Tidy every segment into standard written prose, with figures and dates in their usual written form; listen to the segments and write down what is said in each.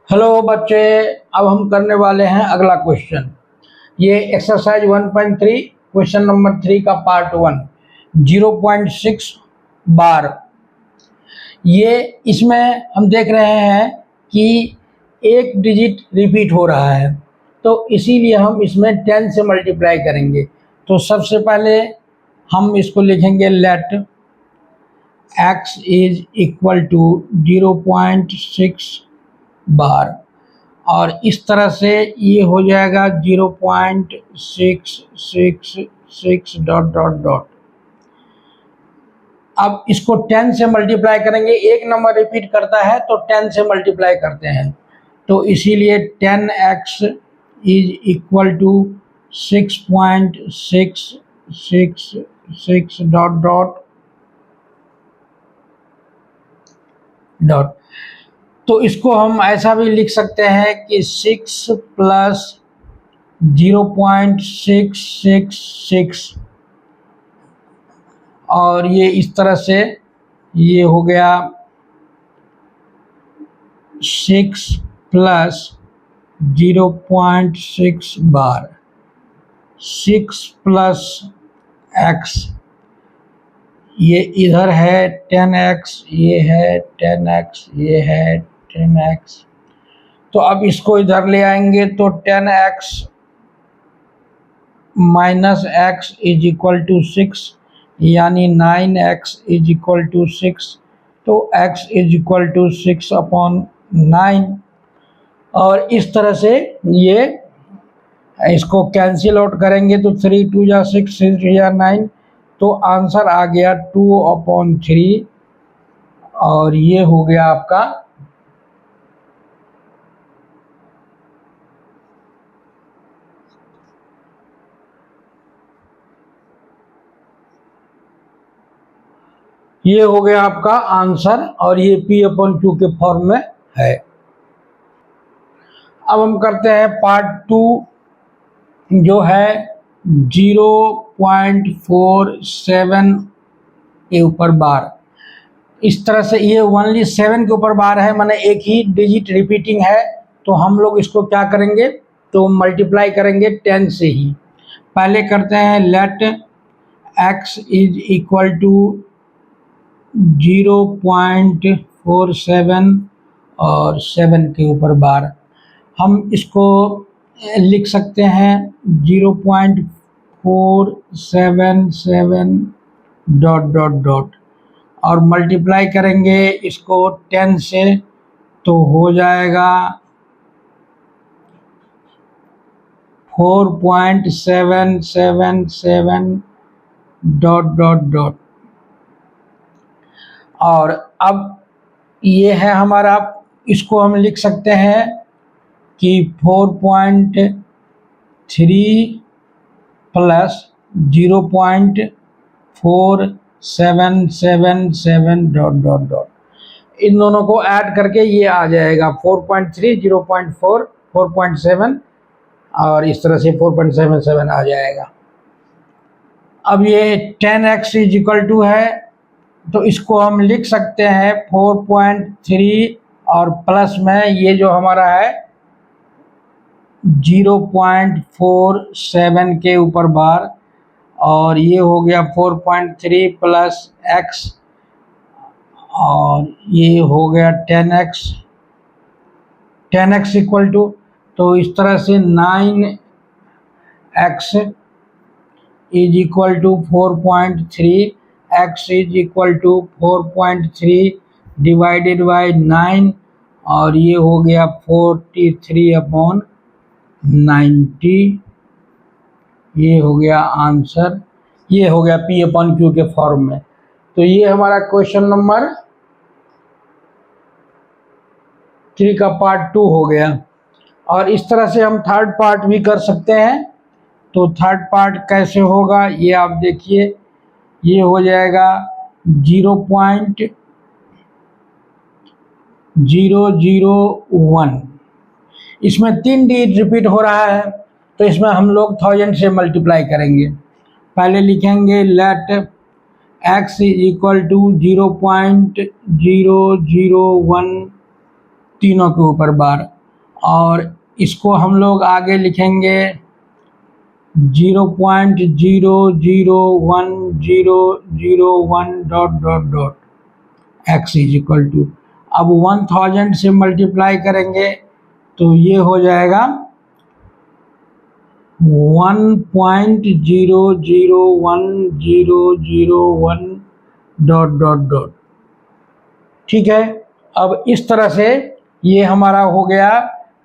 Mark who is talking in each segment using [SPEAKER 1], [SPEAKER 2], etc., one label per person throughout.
[SPEAKER 1] Hello बच्चे, अब हम करने वाले हैं अगला क्वेश्चन। ये एक्सरसाइज 1.3 क्वेश्चन नंबर 3 का पार्ट 1 0.6 बार। ये इसमें हम देख रहे हैं कि एक डिजिट रिपीट हो रहा है, तो इसीलिए हम इसमें 10 से मल्टीप्लाई करेंगे। तो सबसे पहले हम इसको लिखेंगे let x is equal to 0.6 bar, और इस तरह से ये हो जाएगा 0.666 डॉट डॉट डॉट। अब इसको 10 से मल्टीप्लाई करेंगे, एक नंबर रिपीट करता है तो 10 से मल्टीप्लाई करते हैं, तो इसीलिए 10x is equal to 6.666 dot dot dot. तो इसको हम ऐसा भी लिख सकते हैं कि 6 प्लस 0.666, और ये इस तरह से ये हो गया 6 प्लस 0.6 बार, 6 प्लस x, ये इधर है 10x, ये है 10x, ये है 10x। तो अब इसको इधर ले आएंगे तो 10x minus x is equal to 6, यानी 9x इज इक्वल टू 6। तो x is equal to 6 upon 9, और इस तरह से ये इसको कैंसिल आउट करेंगे तो 3 2 या 6, 6 या 9, तो आंसर आ गया 2/3, और ये हो गया आपका आपका आंसर, और ये P/Q के फॉर्म में है। अब हम करते हैं पार्ट 2 जो है 0.47 के ऊपर बार। इस तरह से ये ओनली 7 के ऊपर बार है, माने एक ही डिजिट रिपीटिंग है, तो हम लोग इसको क्या करेंगे, तो मल्टीप्लाई करेंगे 10 से ही। पहले करते हैं let x is equal to 0.47 और 7 के ऊपर बार। हम इसको लिख सकते हैं 0.477 डॉट डॉट डॉट, और मल्टीप्लाई करेंगे इसको 10 से, तो हो जाएगा 4.777 डॉट डॉट डॉट। और अब ये है हमारा, इसको हम लिख सकते हैं कि 4.3 प्लस 0.4777 डॉट डॉट डॉट। इन दोनों को ऐड करके ये आ जाएगा 4.3, 0.4, 4.7, और इस तरह से 4.77 आ जाएगा। अब ये 10x इज इक्वल टू है, तो इसको हम लिख सकते हैं 4.3 और प्लस में ये जो हमारा है 0.47 के ऊपर बार, और ये हो गया 4.3 प्लस x, और ये हो गया 10x इक्वल टू, तो इस तरह से 9x is equal to 4.3, x is equal to 4.3 divided by 9, और ये हो गया 43/90। ये हो गया आंसर, ये हो गया P/Q के फॉर्म में। तो ये हमारा क्वेश्चन नंबर 3 का पार्ट 2 हो गया। और इस तरह से हम थर्ड पार्ट भी कर सकते हैं। तो थर्ड पार्ट कैसे होगा, ये आप देखिए, ये हो जाएगा 0.001। इसमें 3 डिजिट रिपीट हो रहा है, तो इसमें हम लोग 1000 से मल्टीप्लाई करेंगे। पहले लिखेंगे let x is equal to 0.001 तीनों के ऊपर बार, और इसको हम लोग आगे लिखेंगे 0.00101 dot dot dot x is equal to, अब 1000 से मल्टीप्लाई करेंगे तो ये हो जाएगा 1.00101 डॉट डॉट डॉट। ठीक है, अब इस तरह से ये हमारा हो गया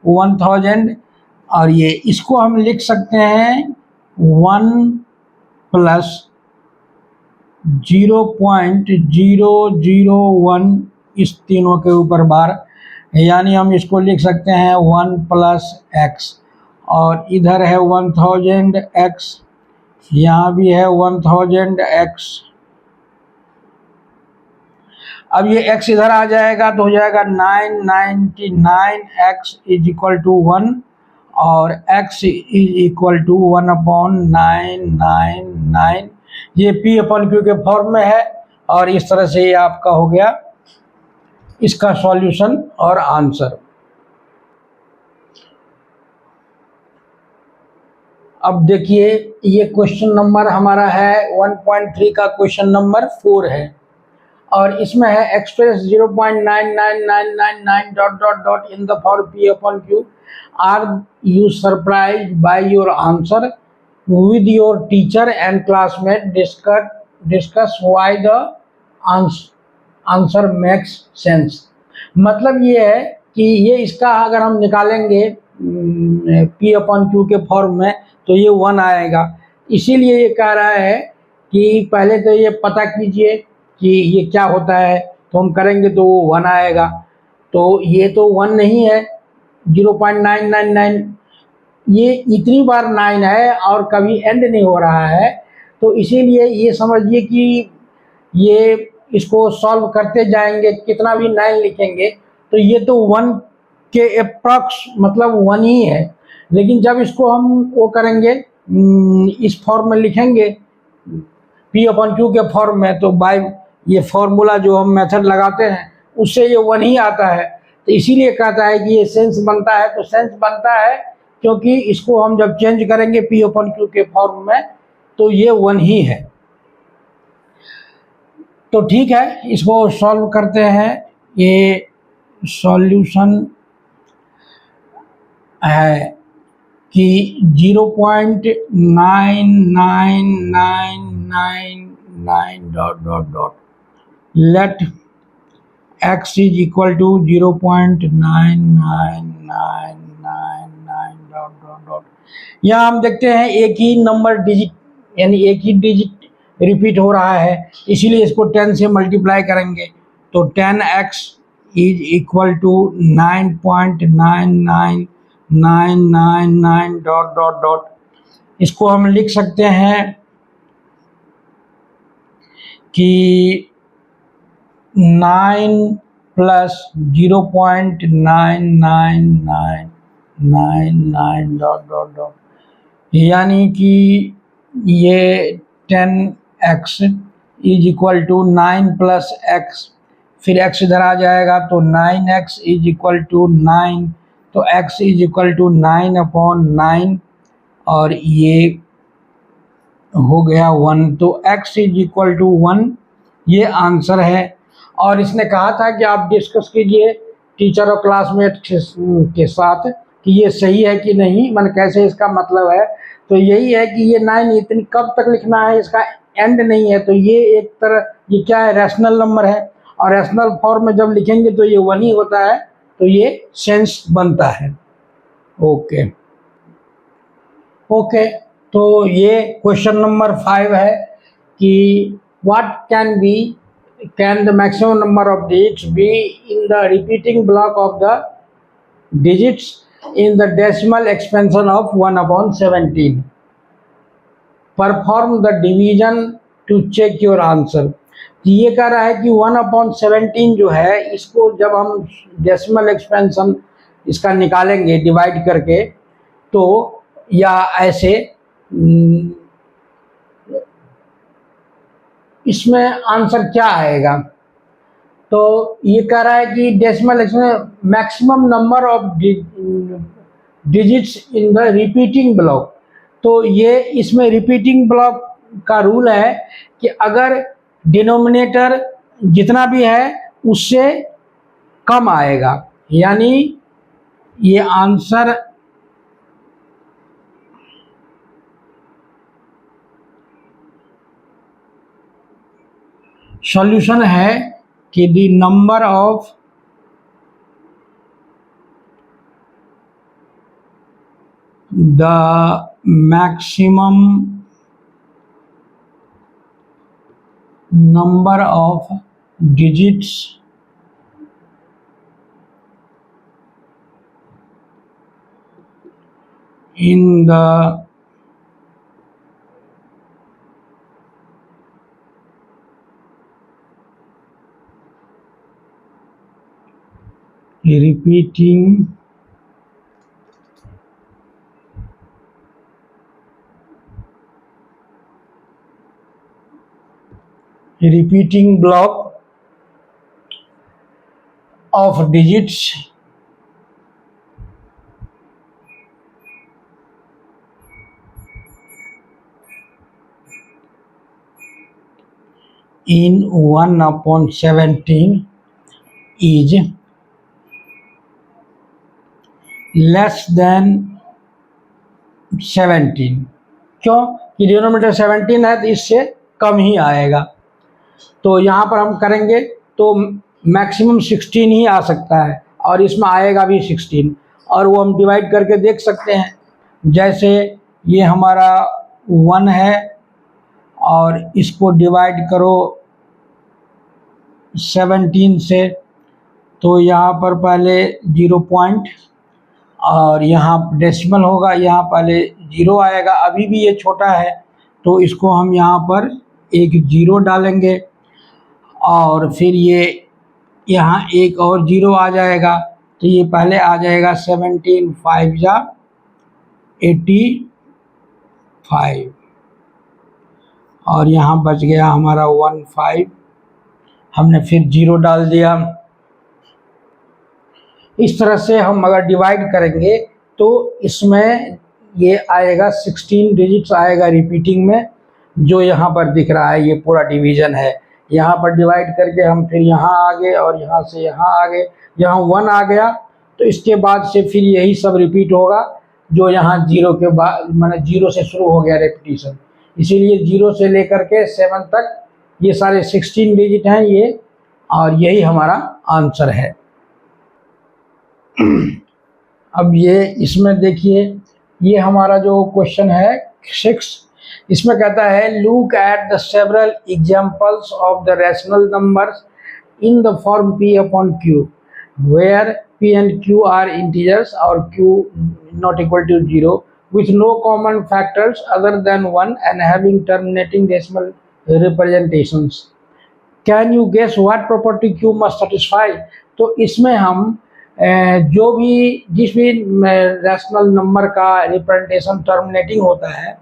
[SPEAKER 1] 1000, और ये इसको हम लिख सकते हैं 1 प्लस 0.001 इस तीनों के ऊपर बार, यानी हम इसको लिख सकते हैं 1 प्लस एक्स, और इधर है 1000x, यहाँ भी है 1000x। अब ये x इधर आ जाएगा तो हो जाएगा 999x इज इक्वल टू 1, और x इज इक्वल टू 1/999। ये P/Q के फॉर्म में है, और इस तरह से ये आपका हो गया इसका सॉल्यूशन और आंसर। अब देखिए, ये क्वेश्चन नंबर हमारा है 1.3 का क्वेश्चन नंबर 4 है, और इसमें है express 0.99999 dot dot dot in the form P/Q। Are you surprised by your answer with your teacher and classmate, discuss why the answer makes sense. मतलब ये है कि ये इसका अगर हम निकालेंगे P/Q के फॉर्म में तो ये 1 आएगा। इसीलिए ये कह रहा है कि पहले तो ये पता कीजिए कि ये क्या होता है, तो हम करेंगे तो वो 1 आएगा। तो ये तो 1 नहीं है, 0.999, ये इतनी बार 9 है और कभी एंड नहीं हो रहा है, तो इसीलिए ये समझिए कि ये इसको सॉल्व करते जाएंगे, कितना भी 9 लिखेंगे तो ये तो 1 के अप्रॉक्स मतलब 1 ही है। लेकिन जब इसको हम वो करेंगे, इस फॉर्म में लिखेंगे P/Q के फॉर्म में, तो बाय ये फॉर्मूला जो हम मेथड लगाते हैं उससे ये 1 ही आता है। तो इसीलिए कहता है कि ये सेंस बनता है। तो सेंस बनता है क्योंकि इसको हम जब चेंज करेंगे P/Q के फॉर्म में तो ये 1 ही है। तो ठीक है, इसको सॉल्व करते हैं। ये सॉल्यूशन है कि 0.99999 dot dot dot let x is equal to 0.99999 dot dot dot. यहाँ हम देखते हैं एक ही नंबर डिजिट, यानी एक ही डिजिट रिपीट हो रहा है, इसीलिए इसको 10 से मल्टीप्लाई करेंगे तो 10x is equal to 9.99999 dot dot dot. इसको हम लिख सकते हैं कि 9 प्लस 0.99999 डॉट डॉट डॉट, यानी कि ये 10x is equal to 9 plus x, फिर x इधर आ जाएगा तो 9x इज इक्वल टू 9, तो x इज इक्वल टू 9/9, और ये हो गया 1, तो x इज इक्वल टू 1, ये आंसर है। और इसने कहा था कि आप डिस्कस कीजिए टीचर और क्लासमेट के साथ कि ये सही है कि नहीं, मन कैसे इसका मतलब है। तो यही है कि ये 9 इतनी कब तक लिखना है, इसका एंड नहीं है। तो ये एक तरह ये क्या है, रैशनल नंबर है, और रैशनल फॉर्म में जब लिखेंगे तो ये 1 ही होता है, तो ये सेंस बनता है। ओके ओके, तो ये क्वेश्चन नंबर 5 है कि what can the maximum number of digits be in the repeating block of the digits in the decimal expansion of 1/17. Perform the division to check your answer. ये कह रहा है कि 1/17 जो है, इसको जब हम डेसिमल एक्सपेंशन इसका निकालेंगे डिवाइड करके, तो या ऐसे इसमें आंसर क्या आएगा। तो ये कह रहा है कि decimal maximum number of digits in the repeating block. तो ये इसमें रिपीटिंग ब्लॉक का रूल है कि अगर डिनोमिनेटर जितना भी है उससे कम आएगा, यानी ये आंसर सॉल्यूशन है कि the number of the maximum number of digits in the repeating block of digits in 1/17 is less than 17। क्यों कि डिनोमिनेटर 17 है तो इससे कम ही आएगा। तो यहाँ पर हम करेंगे तो मैक्सिमम 16 ही आ सकता है और इसमें आएगा भी 16, और वो हम डिवाइड करके देख सकते हैं। जैसे ये हमारा 1 है और इसको डिवाइड करो 17 से, तो यहाँ पर पहले 0 पॉइंट और यहाँ डेसिमल होगा, यहाँ पहले 0 आएगा। अभी भी ये छोटा है तो इसको हम यहाँ पर एक 0 डालेंगे और फिर ये यहाँ एक और 0 आ जाएगा, तो ये पहले आ जाएगा 17 5 जा 85 और यहाँ बच गया हमारा 15। हमने फिर 0 डाल दिया। इस तरह से हम अगर डिवाइड करेंगे तो इसमें ये आएगा 16 डिजिट्स आएगा रिपीटिंग में, जो यहाँ पर दिख रहा है। ये पूरा डिवीज़न है। यहाँ पर डिवाइड करके हम फिर यहाँ आ गए और यहाँ से यहाँ आ गए, यहाँ 1 आ गया तो इसके बाद से फिर यही सब रिपीट होगा जो यहाँ 0 के बाद, माने 0 से शुरू हो गया रेपिटेशन। इसीलिए 0 से लेकर के 7 तक ये सारे 16 डिजिट हैं ये, और यही हमारा आंसर है। अब ये इसमें देखिए, ये हमारा जो क्वेश्चन है 6, इसमें कहता है look at the several examples of the rational numbers in the form p upon q where p and q are integers और q not equal to 0 with no common factors other than 1 and having terminating decimal representations. Can you guess what property q must satisfy? तो इसमें हम जो भी जिस भी rational number का representation terminating होता है,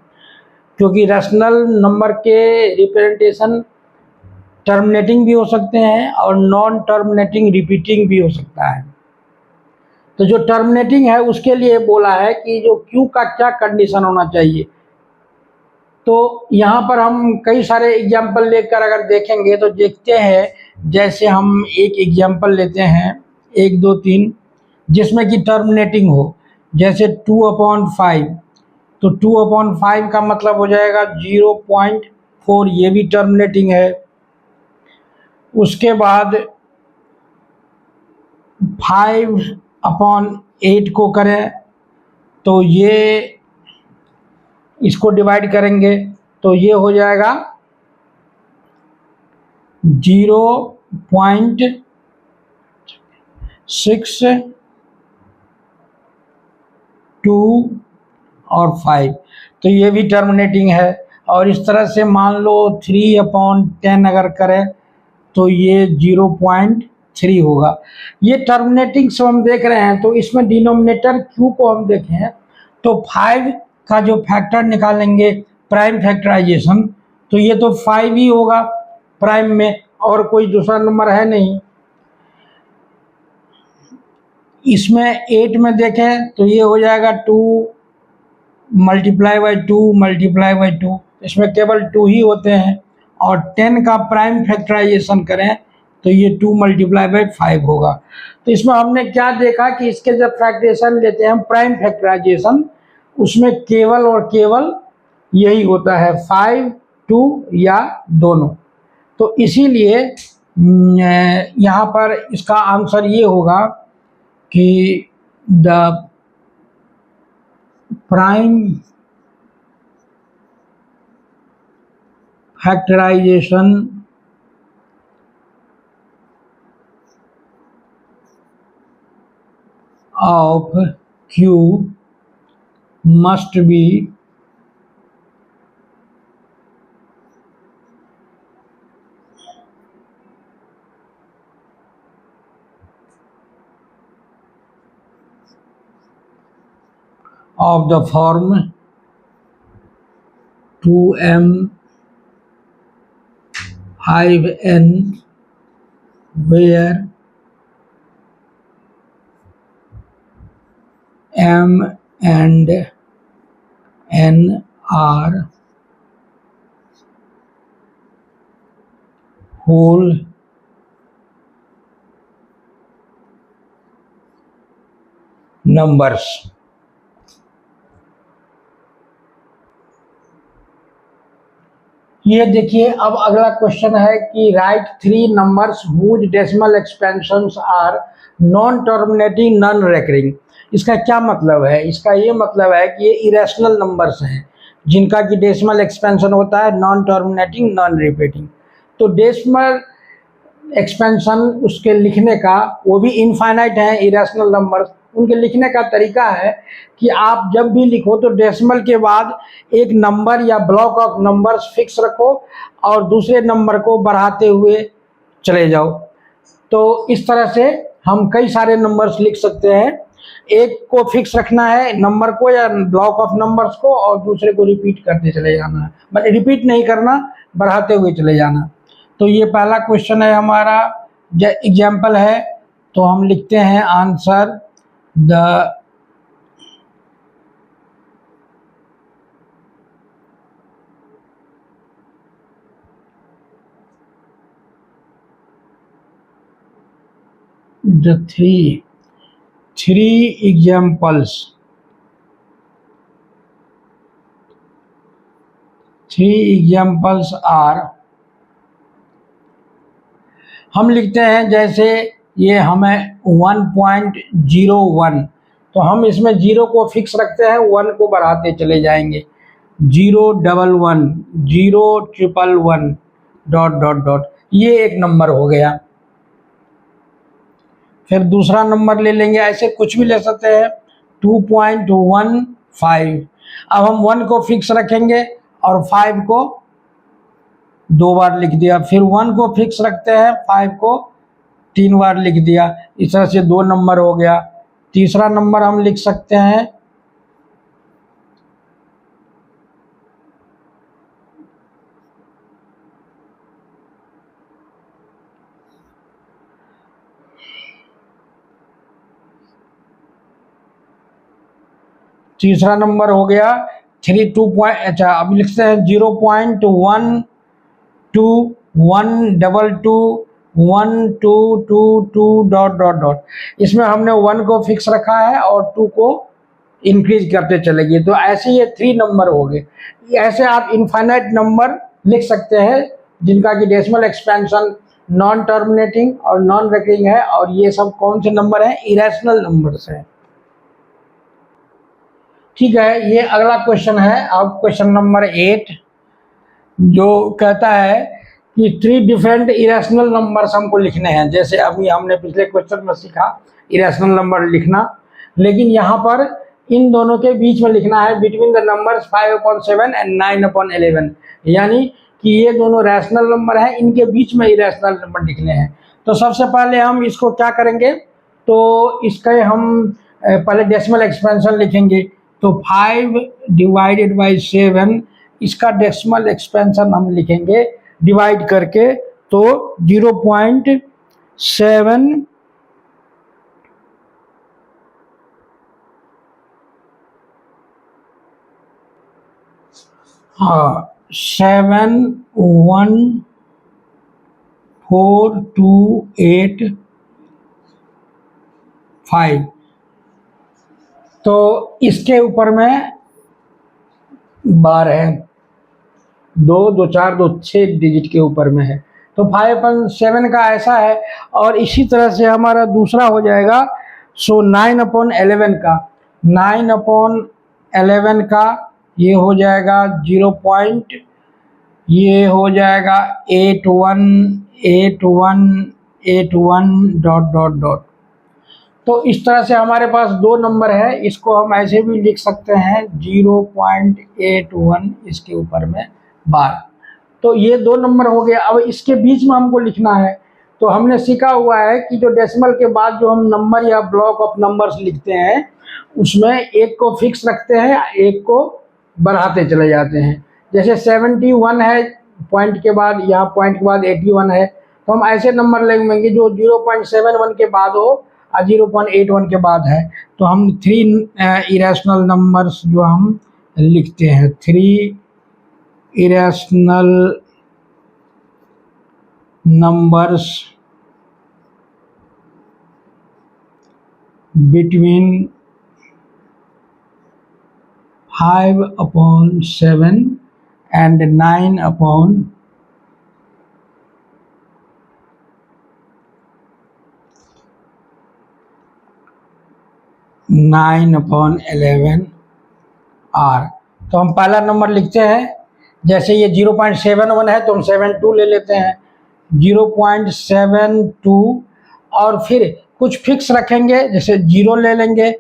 [SPEAKER 1] क्योंकि रैशनल नंबर के रिप्रेजेंटेशन टर्मिनेटिंग भी हो सकते हैं और नॉन टर्मिनेटिंग रिपीटिंग भी हो सकता है। तो जो टर्मिनेटिंग है उसके लिए बोला है कि जो क्यू का क्या कंडीशन होना चाहिए। तो यहाँ पर हम कई सारे एग्जाम्पल लेकर अगर देखेंगे तो देखते हैं, जैसे हम एक एग्जाम्पल लेते हैं 1 2 3 जिसमें कि टर्मिनेटिंग हो, जैसे 2/5, तो 2/5 का मतलब हो जाएगा 0.4, ये भी टर्मिनेटिंग है। उसके बाद 5/8 को करें तो ये इसको डिवाइड करेंगे तो ये हो जाएगा 0.62 और 5, तो ये भी टर्मिनेटिंग है। और इस तरह से मान लो 3/10 अगर करें तो ये 0.3 होगा। ये टर्मिनेटिंग से हम देख रहे हैं। तो इसमें डिनोमिनेटर q को हम देखें तो 5 का जो फैक्टर निकालेंगे प्राइम फैक्टराइजेशन, तो ये तो 5 ही होगा प्राइम में, और कोई दूसरा नंबर है नहीं। इसमें 8 में देखें तो ये हो जाएगा 2 मल्टीप्लाई बाई 2 मल्टीप्लाई बाई 2, इसमें केवल 2 ही होते हैं। और 10 का प्राइम फैक्टराइजेशन करें तो ये 2 मल्टीप्लाई बाई 5 होगा। तो इसमें हमने क्या देखा कि इसके जब फैक्टराइजेशन लेते हैं हम प्राइम फैक्टराइजेशन, उसमें केवल और केवल यही होता है 5, 2 या दोनों। तो इसीलिए यहाँ पर इसका आंसर ये होगा कि the prime factorization of Q must be of the form 2m 5n where m and n are whole numbers। ये देखिए, अब अगला क्वेश्चन है कि write 3 numbers whose decimal expansions are non terminating non recurring. इसका क्या मतलब है? इसका ये मतलब है कि ये इरेशनल नंबर्स हैं जिनका कि डेसिमल एक्सपेंशन होता है नॉन टर्मिनेटिंग नॉन रिपीटिंग। तो डेसिमल एक्सपेंशन उसके लिखने का, वो भी इनफाइनाइट है इरेशनल नंबर्स, उनके लिखने का तरीका है कि आप जब भी लिखो तो डेसिमल के बाद एक नंबर या ब्लॉक ऑफ नंबर्स फिक्स रखो और दूसरे नंबर को बढ़ाते हुए चले जाओ। तो इस तरह से हम कई सारे नंबर्स लिख सकते हैं। एक को फिक्स रखना है नंबर को या ब्लॉक ऑफ नंबर्स को, और दूसरे को रिपीट करते चले जाना है, मतलब रिपीट नहीं करना, बढ़ाते हुए चले जाना। तो ये पहला क्वेश्चन है हमारा, एग्जाम्पल है। तो हम लिखते हैं answer the three examples are, हम लिखते हैं जैसे ये हमें 1.01, तो हम इसमें 0 को फिक्स रखते हैं, 1 को बढ़ाते चले जाएंगे, 011 011 डॉट डॉट डॉट, ये एक नंबर हो गया। फिर दूसरा नंबर ले लेंगे, ऐसे कुछ भी ले सकते हैं, 2.15। अब हम 1 को फिक्स रखेंगे और 5 को 2 बार लिख दिया, फिर 1 को फिक्स रखते हैं, 5 को 3 बार लिख दिया। इस तरह से 2 नंबर हो गया। तीसरा नंबर हम लिख सकते हैं तीसरा नंबर हो गया 3.2, अच्छा अब लिखते हैं 0.121221222 डॉट डॉट डॉट। इसमें हमने 1 को फिक्स रखा है और 2 को इंक्रीज करते चले गए। तो ऐसे ये 3 नंबर हो गए। ऐसे आप इनफाइनाइट नंबर लिख सकते हैं जिनका कि डेसिमल एक्सपेंशन नॉन टर्मिनेटिंग और नॉन रेकरिंग है। और ये सब कौन से नंबर हैं? इरेशनल नंबर्स हैं। ठीक है, ये अगला क्वेश्चन है। अब क्वेश्चन नंबर 8 जो कहता है कि 3 डिफरेंट इरेशनल नंबर्स हमको लिखने हैं। जैसे अभी हमने पिछले क्वेश्चन में सीखा इरेशनल नंबर लिखना, लेकिन यहाँ पर इन दोनों के बीच में लिखना है, बिटवीन द नंबर्स 5/7 एंड 9/11, यानी कि ये दोनों रैशनल नंबर हैं, इनके बीच में इरेशनल नंबर लिखने हैं। तो सबसे पहले हम इसको क्या करेंगे, तो इसका हम पहले डेसिमल एक्सपेंशन लिखेंगे। तो 5/7 इसका डेसिमल एक्सपेंशन हम लिखेंगे डिवाइड करके, तो 0.7 हाँ 714285, तो इसके ऊपर में बार है, 2 2 4 2 6 डिजिट के ऊपर में है, तो 5/7 का ऐसा है। और इसी तरह से हमारा दूसरा हो जाएगा, सो 9/11 का, 9/11 का ये हो जाएगा 0 पॉइंट, ये हो जाएगा 818181 ... तो इस तरह से हमारे पास दो नंबर है, इसको हम ऐसे भी लिख सकते हैं 0.81 इसके ऊपर में 12। तो ये दो नंबर हो गया। अब इसके बीच में हमको लिखना है, तो हमने सीखा हुआ है कि जो डेसिमल के बाद जो हम नंबर या ब्लॉक ऑफ नंबर्स लिखते हैं उसमें एक को फिक्स रखते हैं, एक को बढ़ाते चले जाते हैं। जैसे 71 है, पॉइंट के बाद, यहाँ पॉइंट के बाद 81 है, तो हम ऐसे नंबर लेंगे जो 0.71 के बाद हो और 0.81 के बाद है। तो हम 3 इरेशनल नंबर्स जो हम लिखते हैं, 3 irrational numbers between 5/7 and 9/11 are. तो हम पहला नंबर लिखते हैं, जैसे ये 0.71 है तो हम 72 ले लेते हैं, 0.72, और फिर कुछ फिक्स रखेंगे, जैसे 0 ले लेंगे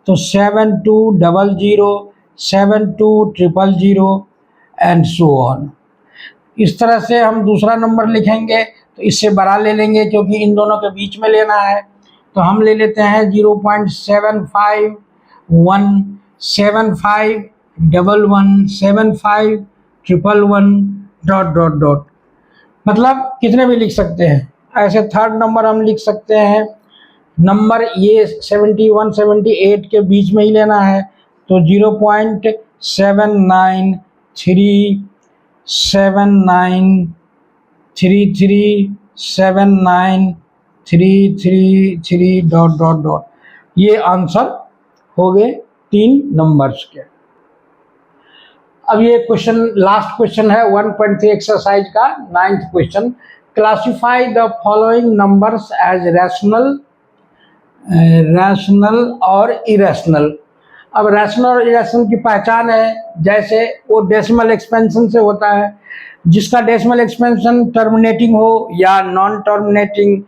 [SPEAKER 1] तो 7200, 7200 एंड सो ऑन। इस तरह से हम दूसरा नंबर लिखेंगे तो इससे बड़ा ले लेंगे क्योंकि इन दोनों के बीच में लेना है, तो हम ले लेते हैं 0.751, 7511, 7511 ... मतलब कितने भी लिख सकते हैं। ऐसे थर्ड नंबर हम लिख सकते हैं, नंबर ये 71 78 के बीच में ही लेना है, तो 0.793793379333 ... ये आंसर हो गए 3 नंबर्स के। अब ये क्वेश्चन, लास्ट क्वेश्चन है 1.3 एक्सरसाइज का 9th question. Classify the following numbers as rational और इरेशनल। अब रैशनल और इरेशनल की पहचान है, जैसे वो डेसिमल एक्सपेंशन से होता है, जिसका डेसिमल एक्सपेंशन टर्मिनेटिंग हो या नॉन टर्मिनेटिंग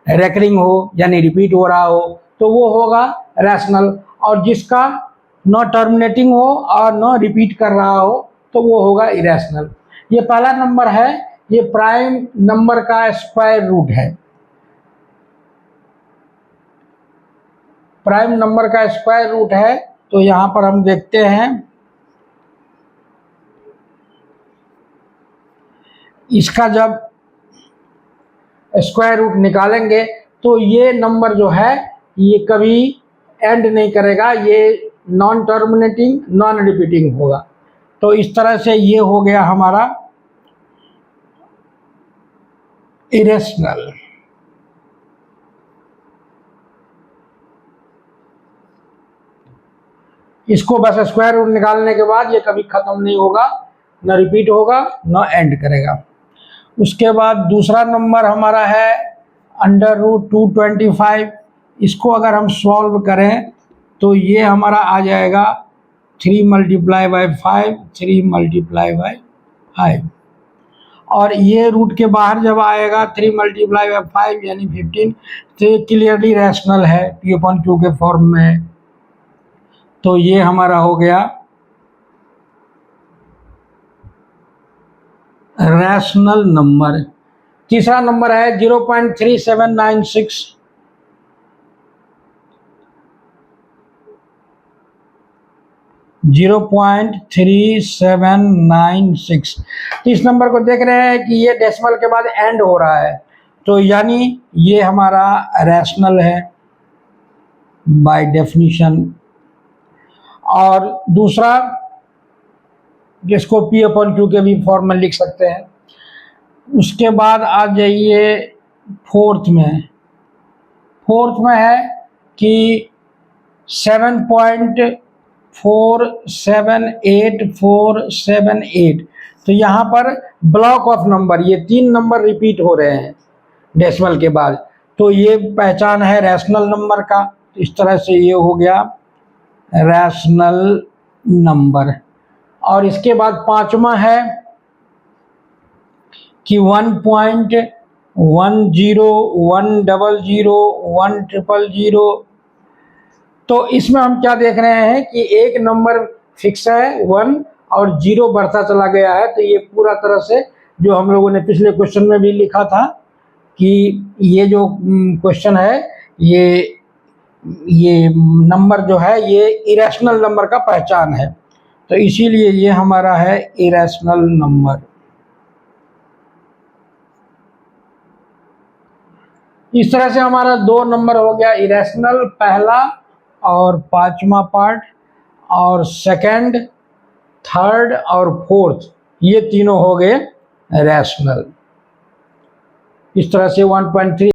[SPEAKER 1] रेकरिंग हो, यानी रिपीट हो रहा हो, तो वो होगा रैशनल, और जिसका नॉन टर्मिनेटिंग हो और नॉन रिपीट कर रहा हो तो वो होगा इरेशनल। ये पहला नंबर है, ये प्राइम नंबर का स्क्वायर रूट है, प्राइम नंबर का स्क्वायर रूट है। तो यहाँ पर हम देखते हैं, इसका जब स्क्वायर रूट निकालेंगे तो ये नंबर जो है ये कभी एंड नहीं करेगा, ये नॉन टर्मिनेटिंग नॉन रिपीटिंग होगा। तो इस तरह से ये हो गया हमारा इरेशनल। इसको बस स्क्वायर रूट निकालने के बाद ये कभी खत्म नहीं होगा, न रिपीट होगा न एंड करेगा। उसके बाद दूसरा नंबर हमारा है √225। इसको अगर हम सॉल्व करें तो ये हमारा आ जाएगा 3 × 5, 3 × 5, और ये रूट के बाहर जब आएगा 3 × 5 यानी 15, तो ये क्लियरली रैशनल है, P/Q के फॉर्म में है। तो ये हमारा हो गया रैशनल नंबर। तीसरा नंबर है 0.3796, 0.3796। तो इस नंबर को देख रहे हैं कि ये डेसिमल के बाद एंड हो रहा है, तो यानी ये हमारा रैशनल है बाय डेफिनेशन। और दूसरा जिसको P अपॉन Q के भी फॉर्म में लिख सकते हैं। उसके बाद आ जाइए फोर्थ में। फोर्थ में है कि 7.478478। तो यहाँ पर ब्लॉक ऑफ नंबर, ये 3 नंबर रिपीट हो रहे हैं डेसिमल के बाद, तो ये पहचान है रैशनल नंबर का। तो इस तरह से ये हो गया रैशनल नंबर। और इसके बाद पांचवा है कि 1.10 100 100 तो इसमें हम क्या देख रहे हैं कि एक नंबर फिक्स है 1 और 0 बढ़ता चला गया है। तो ये पूरा तरह से जो हम लोगों ने पिछले क्वेश्चन में भी लिखा था कि ये जो क्वेश्चन है ये नंबर जो है ये इरेशनल नंबर का पहचान है। तो इसीलिए ये हमारा है इरेशनल नंबर। इस तरह से हमारा 2 नंबर हो गया इरेशनल, पहला और 5वां पार्ट, और सेकंड, थर्ड और फोर्थ ये तीनों हो गए रैशनल। इस तरह से 1.3